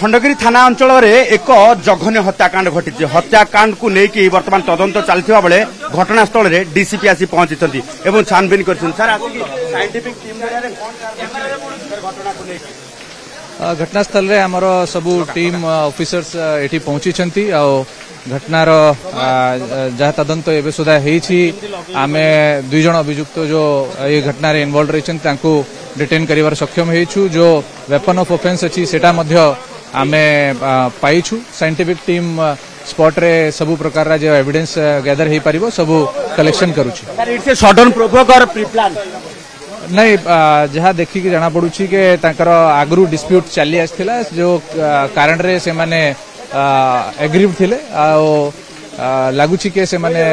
खंडगिरी थाना अंचल एक जघन्य हत्याकांड घटी हत्याकांड को लेकिन बर्तमान तदंत चलता बेले घटनास्थल में डीसीपी आसी पहुंची छानबीन कर घटनास्थल रे आमर सबू टीम ऑफिसर्स एठी पहुंची घटनार जहाँ तदंत एवं सुधा आमे दुई जन अभियुक्त जो ये घटना इनवॉल्व रही डिटेन कर सक्षम हो जो वेपन ऑफ ऑफेंस अच्छी सेटा आमे पाइछु साइंटिफिक टीम स्पॉट रे सबू प्रकार जो एविडेंस गैदर हो पारिबो सबू कलेक्शन करूछि सडन प्रोवोकर प्री प्लान नहीं जहाँ देखिक जना पड़ुछि के तांकर आगरू डिस्प्यूट चली आसथिला जो कारण रे से माने एग्रीव थिले लगुछि के से माने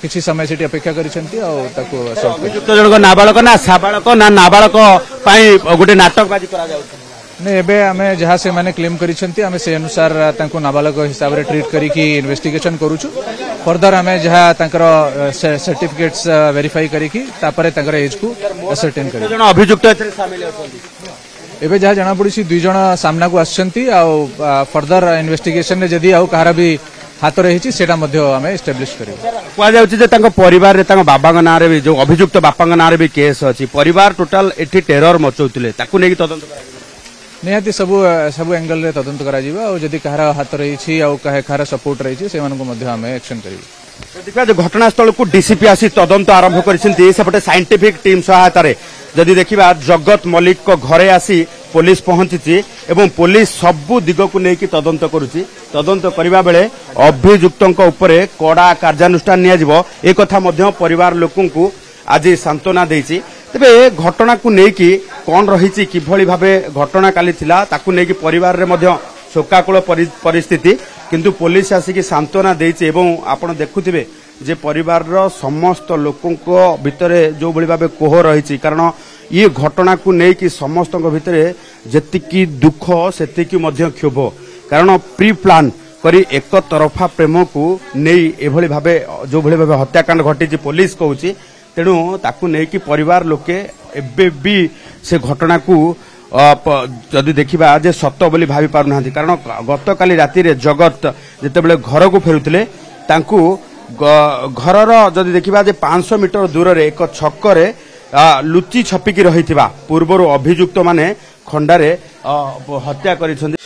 किछि समय सेठी अपेक्षा करिसेंती आ ताको अभियुक्त जनक नाबालक ना साबालक ना नाबालक पई गोटे नाटक बाजी करा जाउछि नहीं एबे हमें जहाँ से माने क्लेम करिसेंती हमें से अनुसार तांको नाबालक हिसाब रे ट्रीट करिकी इन्वेस्टिगेशन करूछु फर्दर हमें जहाँ तांकर सर्टिफिकेट्स वेरीफाई करिकी तापरे तांकर एज को असर्टेन करी जण अभियुक्त एथरे शामिल होछन्ती एबे जहाँ जना पड़ी दुई जन सामना को आछंती आ फर्दर इन्वेस्टिगेशन ने जदी आउ कहार भी हाथ रही सेटा मध्य आमे एस्टैब्लिश करियो कुआ जाउछि जे तांको परिवार रे तांको बाबा नाम रे भी जो अभियुक्त बापा नाम रे भी केस अछि परिवार टोटल एठी टेरर मचौतिले ताकू नेकी तदंत कराई निहाती सबू एंगल रे तदंत करा जिबा और जदी कहार हाथ रही आ कहार सपोर्ट रही से मानको मध्य आमे एक्शन करियो देखा जो घटनास्थल को डीसीपी आसी तदंत आरंभ करिसेंती सेपटे साइंटिफिक टीम सहायता रे जदि देखिबा जगत मल्लिक को घरे आसी पुलिस पहुंची एवं पुलिस सबु दिग को लेकिन तदंत करुची तदंत करबा बेले अभियुक्तों उपरे कड़ा कार्यानुष्ठान निया जिवो ए कथा मध्य परिवार लोकन को आज सांत्वना देछि तबे घटना को लेकिन कौन रही किभली भाबे घटना काली थिला ताकू लेकिन परिवार रे मध्य शोकाकुल परिस्थिति किंतु पुलिस आसिक सांत्वना देछि एवं आपण देखुथिबे जे परिवार रो समस्त लोकों भितरे जो भली भाबे कोह रही कारण ये घटना को लेकिन समस्त भितरे जेतिकी दुख सेतिकी मध्य क्षोभ कारण प्री प्लान करी एक तरफा प्रेम को नहीं एभली भाबे जो भली भाबे हत्याकांड घटी पुलिस कहूची तेणु ताकू लेकिन परिवार लोके एबे भी से घटना को जदि देखिबा जे सत्य बोली भावी पारु नांती कारण गत काली राति रे जगत जेतेबेले घर को फेरुतले तांकू घरर जदि देखिबा जे 500 मीटर दूर रे एक छक रे लुचि छपिकी रहिथिबा पूर्वरु अभियुक्त माने खंडारे हत्या करिसंदी।